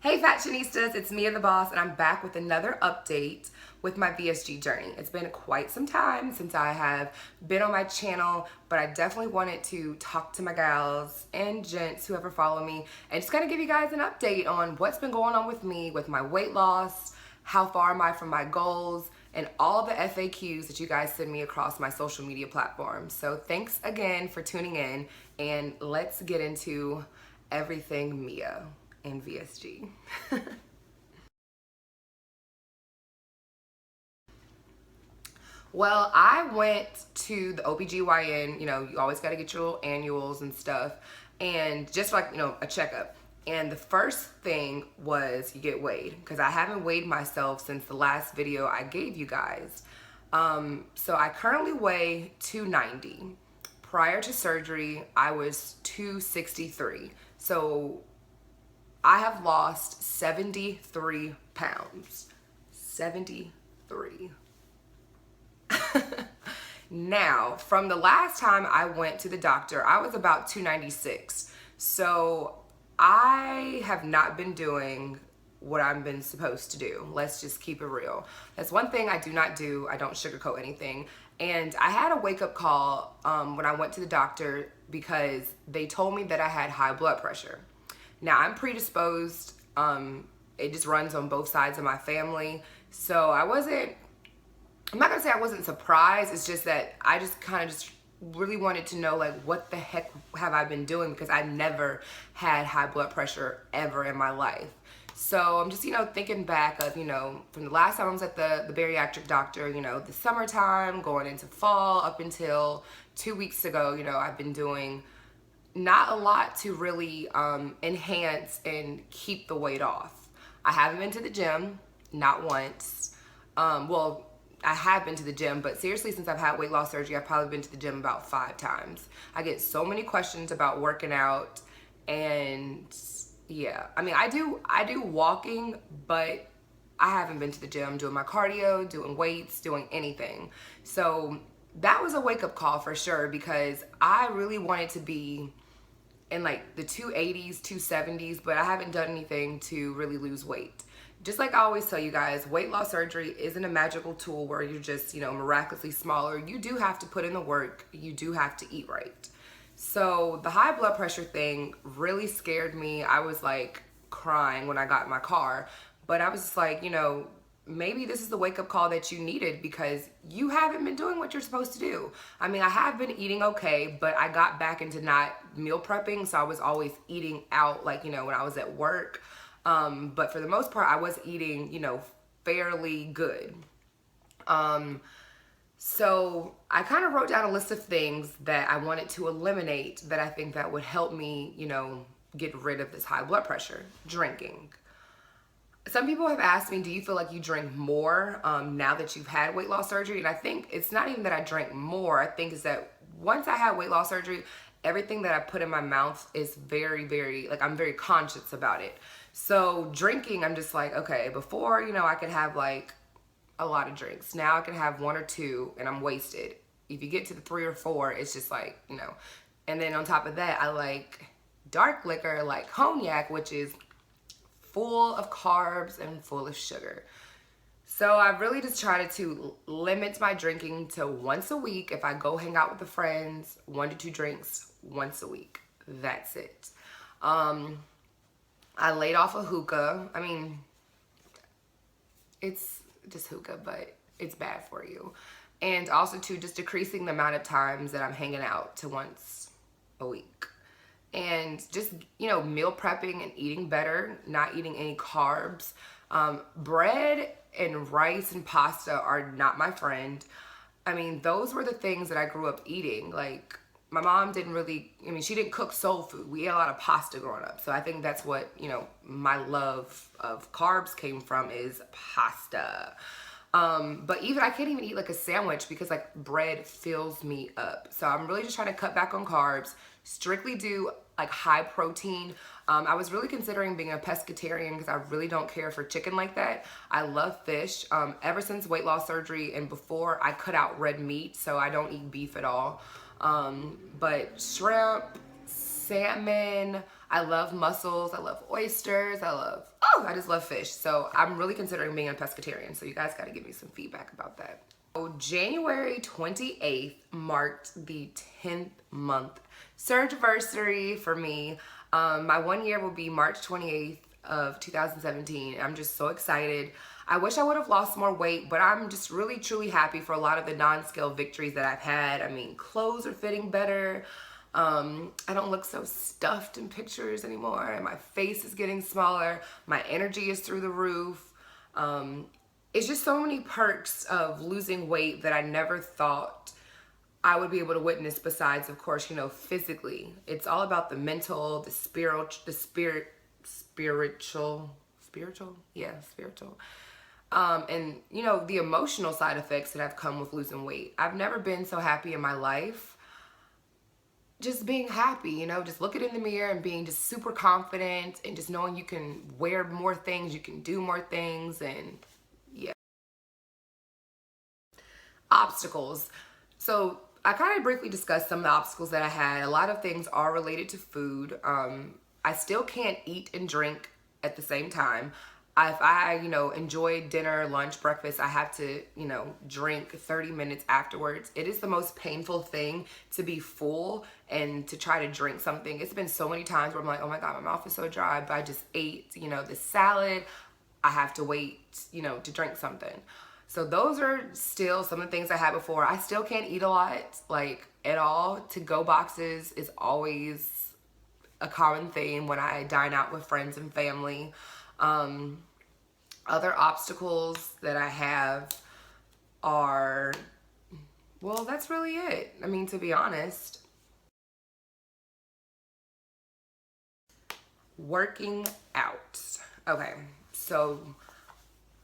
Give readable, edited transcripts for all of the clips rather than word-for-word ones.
Hey Fashionistas, it's Mia the Boss, and I'm back with another update with my VSG journey. It's been quite some time since I have been on my channel, but I definitely wanted to talk to my gals and gents, whoever follow me, and just kind of give you guys an update on what's been going on with me, with my weight loss, how far am I from my goals, and all the FAQs that you guys send me across my social media platforms. So thanks again for tuning in, and let's get into everything Mia and VSG. Well, I went to the OBGYN, you always got to get your annuals and stuff, and just like, a checkup. And the first thing was you get weighed, because I haven't weighed myself since the last video I gave you guys. So I currently weigh 290. Prior to surgery, I was 263. So I have lost 73 pounds. 73. Now, from the last time I went to the doctor, I was about 296. So I have not been doing what I've been supposed to do. Let's just keep it real. That's one thing I do not do. I don't sugarcoat anything. And I had a wake-up call when I went to the doctor because they told me that I had high blood pressure. Now, I'm predisposed. It just runs on both sides of my family. So I'm not gonna say I wasn't surprised. It's just that I just kind of just really wanted to know, like, what the heck have I been doing? Because I never had high blood pressure ever in my life. So I'm just, thinking back of, from the last time I was at the bariatric doctor, the summertime, going into fall, up until 2 weeks ago, I've been doing not a lot to really enhance and keep the weight off. I haven't been to the gym, not once. Well, I have been to the gym, but seriously, since I've had weight loss surgery, I've probably been to the gym about 5 times. I get so many questions about working out, and yeah, I mean, I do walking, but I haven't been to the gym doing my cardio, doing weights, doing anything. So that was a wake-up call for sure, because I really wanted to be in like the 280s, 270s, but I haven't done anything to really lose weight. Just like I always tell you guys, weight loss surgery isn't a magical tool where you're just, miraculously smaller. You do have to put in the work. You do have to eat right. So the high blood pressure thing really scared me. I was like crying when I got in my car, but I was just like, maybe this is the wake-up call that you needed, because you haven't been doing what you're supposed to do. I mean, I have been eating okay, but I got back into not meal prepping, so I was always eating out, like, when I was at work. But for the most part, I was eating, fairly good. So I kind of wrote down a list of things that I wanted to eliminate that I think that would help me, get rid of this high blood pressure. Drinking. Some people have asked me, do you feel like you drink more now that you've had weight loss surgery? And I think it's not even that I drank more. I think it's that once I had weight loss surgery, everything that I put in my mouth is very, very, like, I'm very conscious about it. So drinking, I'm just like, okay, before, I could have like a lot of drinks. Now I can have 1 or 2 and I'm wasted. If you get to the 3 or 4, it's just like, And then on top of that, I like dark liquor, like cognac, which is full of carbs and full of sugar. So I really just tried to limit my drinking to once a week. If I go hang out with the friends, 1 to 2 drinks once a week. That's it. I laid off of hookah. I mean, it's just hookah, but it's bad for you. And also too, just decreasing the amount of times that I'm hanging out to once a week. And just, meal prepping and eating better, not eating any carbs. Bread and rice and pasta are not my friend. I mean, those were the things that I grew up eating. Like, my mom didn't really, she didn't cook soul food. We ate a lot of pasta growing up. So I think that's what, my love of carbs came from, is pasta. But even, I can't even eat like a sandwich because like bread fills me up. So I'm really just trying to cut back on carbs, strictly do like high protein. I was really considering being a pescatarian because I really don't care for chicken like that. I love fish. Ever since weight loss surgery and before, I cut out red meat, so I don't eat beef at all. But shrimp, salmon, I love mussels, I love oysters, I love I just love fish. So I'm really considering being a pescatarian. So you guys got to give me some feedback about that. So January 28th marked the 10th month surgeversary for me. My 1 year will be March 28th of 2017. I'm just so excited. I wish I would have lost more weight, but I'm just really truly happy for a lot of the non-scale victories that I've had. I mean, clothes are fitting better. I don't look so stuffed in pictures anymore, and my face is getting smaller. My energy is through the roof. It's just so many perks of losing weight that I never thought I would be able to witness, besides, of course, you know, physically. It's all about the mental, spiritual. Yeah, spiritual. And, you know, the emotional side effects that have come with losing weight. I've never been so happy in my life. Just being happy, you know, just looking in the mirror and being just super confident and just knowing you can wear more things, you can do more things, and yeah. Obstacles. So I kind of briefly discussed some of the obstacles that I had. A lot of things are related to food. I still can't eat and drink at the same time. If I, you know, enjoy dinner, lunch, breakfast, I have to, you know, drink 30 minutes afterwards. It is the most painful thing to be full and to try to drink something. It's been so many times where I'm like, oh my God, my mouth is so dry, but I just ate, you know, this salad. I have to wait, you know, to drink something. So those are still some of the things I had before. I still can't eat a lot, like at all. To-go boxes is always a common theme when I dine out with friends and family. Other obstacles that I have are, well, that's really it. I mean, to be honest. Working out. Okay, so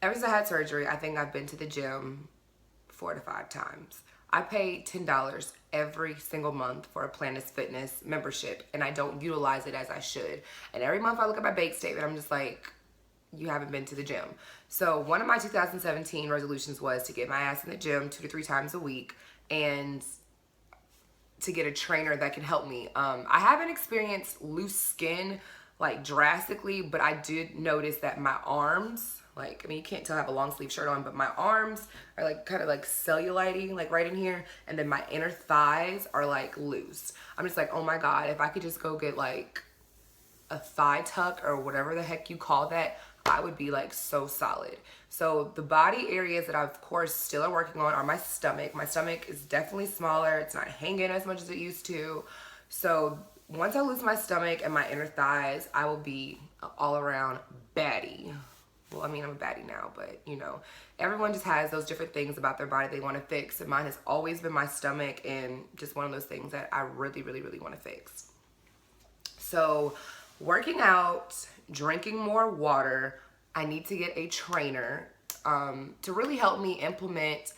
ever since I had surgery, I think I've been to the gym 4 to 5 times. I pay $10 every single month for a Planet Fitness membership, and I don't utilize it as I should. And every month I look at my bank statement, I'm just like, you haven't been to the gym. So one of my 2017 resolutions was to get my ass in the gym 2 to 3 times a week and to get a trainer that can help me. I haven't experienced loose skin like drastically, but I did notice that my arms, like, I mean, you can't tell I have a long sleeve shirt on, but my arms are like kind of like cellulite, like right in here, and then my inner thighs are like loose. I'm just like, oh my God, if I could just go get like a thigh tuck or whatever the heck you call that, I would be like so solid. So the body areas that I, of course, still are working on are my stomach. My stomach is definitely smaller. It's not hanging as much as it used to. So once I lose my stomach and my inner thighs, I will be an all-around baddie. Well, I mean, I'm a baddie now, but you know, everyone just has those different things about their body they want to fix. And mine has always been my stomach, and just one of those things that I really, really, really want to fix. So working out, drinking more water. I need to get a trainer to really help me implement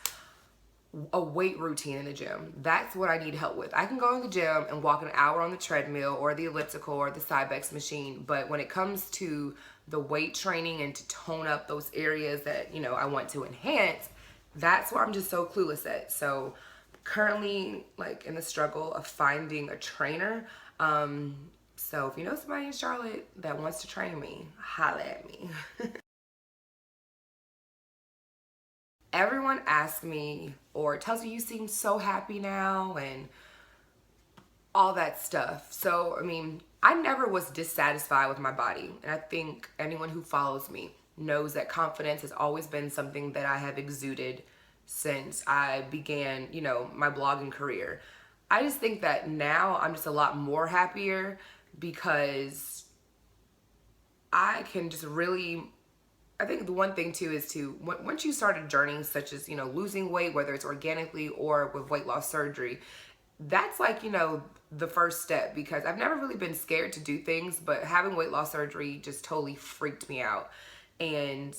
a weight routine in the gym. That's what I need help with. I can go in the gym and walk an hour on the treadmill or the elliptical or the Cybex machine, but when it comes to the weight training and to tone up those areas that, you know, I want to enhance, that's where I'm just so clueless at. So currently, like, in the struggle of finding a trainer. So if you know somebody in Charlotte that wants to train me, holla at me. Everyone asks me or tells me you seem so happy now and all that stuff. So, I mean, I never was dissatisfied with my body. And I think anyone who follows me knows that confidence has always been something that I have exuded since I began, you know, my blogging career. I just think that now I'm just a lot more happier because I can just really, I think the one thing too is to, once you start a journey such as, you know, losing weight, whether it's organically or with weight loss surgery, that's like, you know, the first step, because I've never really been scared to do things, but having weight loss surgery just totally freaked me out. And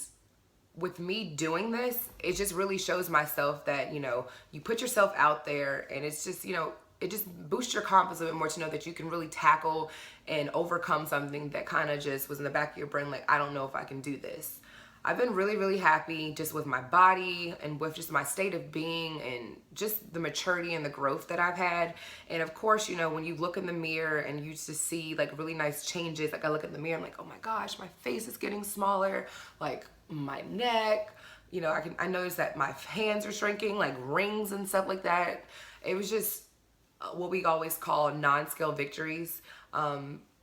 with me doing this, it just really shows myself that, you know, you put yourself out there, and it's just, you know, it just boosts your confidence a bit more to know that you can really tackle and overcome something that kind of just was in the back of your brain, like, I don't know if I can do this. I've been really, really happy just with my body and with just my state of being and just the maturity and the growth that I've had. And of course, you know, when you look in the mirror and you just see like really nice changes, like I look in the mirror, I'm like, oh my gosh, my face is getting smaller, like my neck, you know, I notice that my hands are shrinking, like rings and stuff like that. It was just what we always call non-scale victories.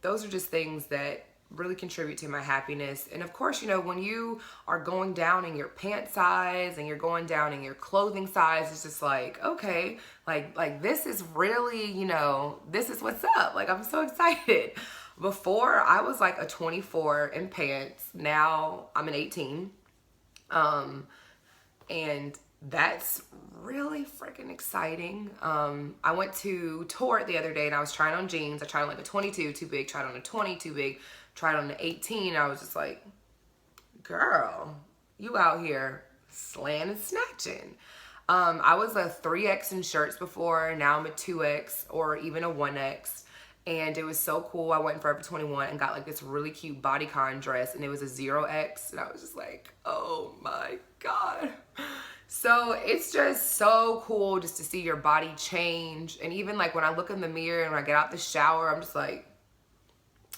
Those are just things that really contribute to my happiness. And of course, you know, when you are going down in your pant size and you're going down in your clothing size, it's just like, okay, like this is really, you know, this is what's up. Like, I'm so excited. Before I was like a 24 in pants. Now I'm an 18. And that's really freaking exciting. I went to Tort the other day and I was trying on jeans. I tried on like a 22, too big, tried on a 20, too big, tried on an 18. I was just like, girl, you out here slaying and snatching. I was a 3X in shirts before. Now I'm a 2X or even a 1X. And it was so cool. I went in Forever 21 and got like this really cute bodycon dress, and it was a 0X. And I was just like, oh my God. So it's just so cool just to see your body change. And even like when I look in the mirror and when I get out the shower, I'm just like,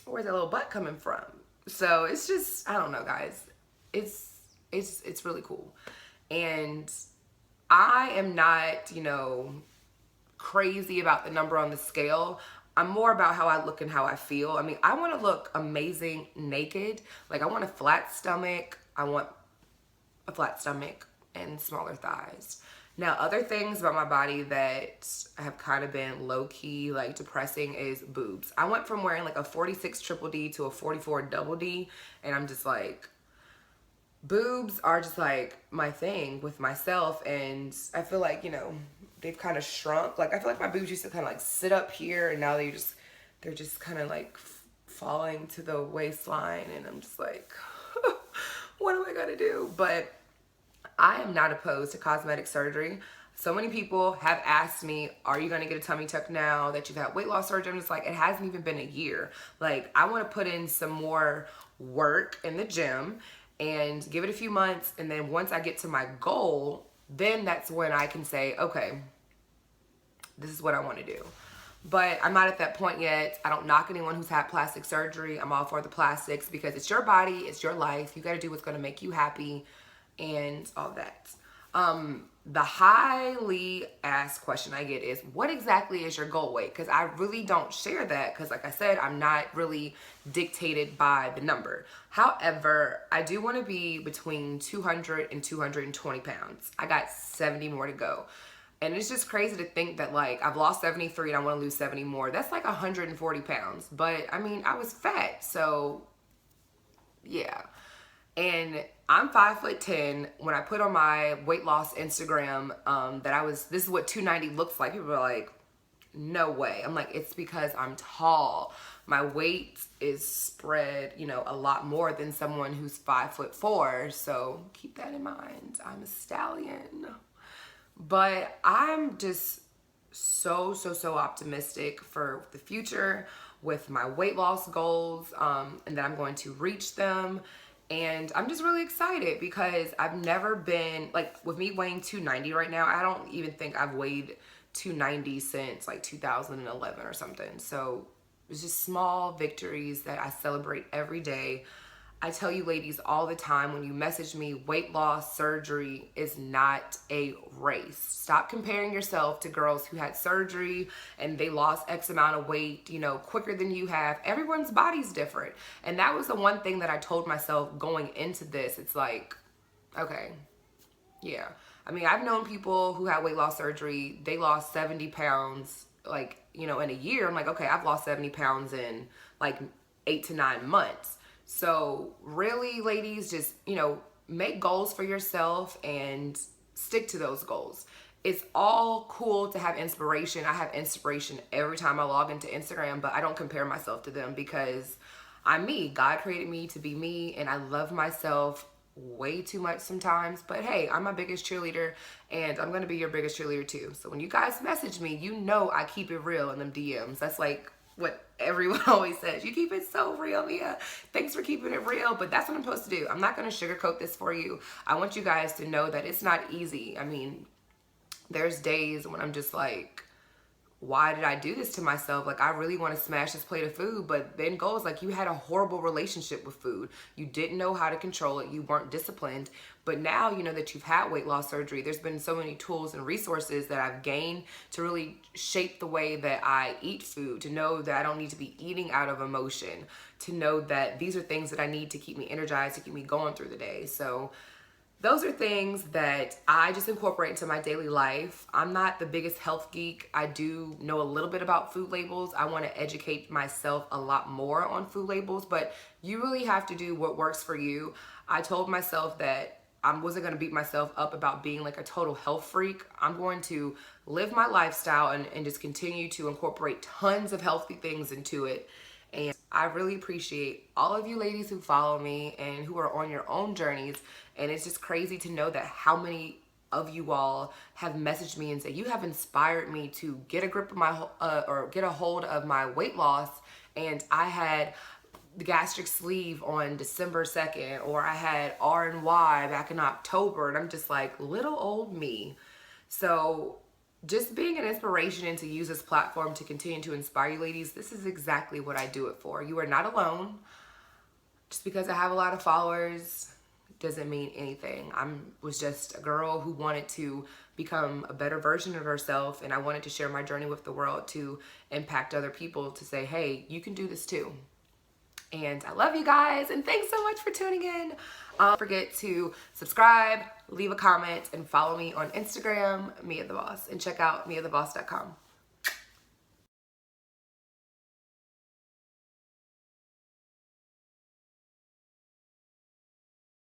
where's that little butt coming from? So it's just, I don't know, guys. It's really cool. And I am not, you know, crazy about the number on the scale. I'm more about how I look and how I feel. I mean, I want to look amazing naked. Like, I want a flat stomach. I want a flat stomach and smaller thighs. Now, other things about my body that have kind of been low-key, like, depressing is boobs. I went from wearing, like, a 46 triple D to a 44 double D, and I'm just like, boobs are just, like, my thing with myself, and I feel like, you know, they've kind of shrunk. Like, I feel like my boobs used to kind of, like, sit up here, and now they're just kind of, like, falling to the waistline, and I'm just like, what am I gonna do? But I am not opposed to cosmetic surgery. So many people have asked me, are you going to get a tummy tuck now that you've had weight loss surgery? I'm just like, it hasn't even been a year. Like, I want to put in some more work in the gym and give it a few months. And then once I get to my goal, then that's when I can say, okay, this is what I want to do. But I'm not at that point yet. I don't knock anyone who's had plastic surgery. I'm all for the plastics because it's your body, it's your life. You got to do what's going to make you happy and all that. The highly asked question I get is, what exactly is your goal weight? Because I really don't share that because, like I said, I'm not really dictated by the number. However, I do want to be between 200 and 220 pounds. I got 70 more to go. And it's just crazy to think that, like, I've lost 73 and I want to lose 70 more. That's like 140 pounds. But, I mean, I was fat, so, yeah. And I'm 5'10". When I put on my weight loss Instagram this is what 290 looks like, people are like, no way. I'm like, it's because I'm tall. My weight is spread, you know, a lot more than someone who's 5'4". So keep that in mind. I'm a stallion. But I'm just so optimistic for the future with my weight loss goals, and that I'm going to reach them. And I'm just really excited because I've never been, like, with me weighing 290 right now, I don't even think I've weighed 290 since like 2011 or something. So it's just small victories that I celebrate every day. I tell you ladies all the time when you message me, weight loss surgery is not a race. Stop comparing yourself to girls who had surgery and they lost X amount of weight, you know, quicker than you have. Everyone's body's different. And that was the one thing that I told myself going into this. It's like, okay, yeah. I mean, I've known people who had weight loss surgery, they lost 70 pounds, like, you know, in a year. I'm like, okay, I've lost 70 pounds in like 8 to 9 months. So really, ladies, just, you know, make goals for yourself and stick to those goals. It's all cool to have inspiration. I have inspiration every time I log into Instagram, but I don't compare myself to them because I'm me. God created me to be me, and I love myself way too much sometimes. But hey, I'm my biggest cheerleader, and I'm going to be your biggest cheerleader too. So when you guys message me, you know I keep it real in them DMs. That's like what everyone always says. You keep it so real, Mia. Thanks for keeping it real, but that's what I'm supposed to do. I'm not going to sugarcoat this for you. I want you guys to know that it's not easy. I mean, there's days when I'm just like, why did I do this to myself? Like, I really want to smash this plate of food, but then goes like, you had a horrible relationship with food. You didn't know how to control it. You weren't disciplined. But now, you know, that you've had weight loss surgery, there's been so many tools and resources that I've gained to really shape the way that I eat food, to know that I don't need to be eating out of emotion, to know that these are things that I need to keep me energized, to keep me going through the day. So those are things that I just incorporate into my daily life. I'm not the biggest health geek. I do know a little bit about food labels. I want to educate myself a lot more on food labels, but you really have to do what works for you. I told myself that I wasn't going to beat myself up about being like a total health freak. I'm going to live my lifestyle and just continue to incorporate tons of healthy things into it. And I really appreciate all of you ladies who follow me and who are on your own journeys. And it's just crazy to know that how many of you all have messaged me and said, you have inspired me to get a grip of my, or get a hold of my weight loss. And I had the gastric sleeve on December 2nd, or I had R&Y back in October. And I'm just like, little old me. So just being an inspiration and to use this platform to continue to inspire you ladies, this is exactly what I do it for. You are not alone. Just because I have a lot of followers doesn't mean anything. I was just a girl who wanted to become a better version of herself, and I wanted to share my journey with the world to impact other people, to say, hey, you can do this too. And I love you guys, and thanks so much for tuning in. Don't forget to subscribe, leave a comment, and follow me on Instagram, Mia the Boss, and check out miatheboss.com.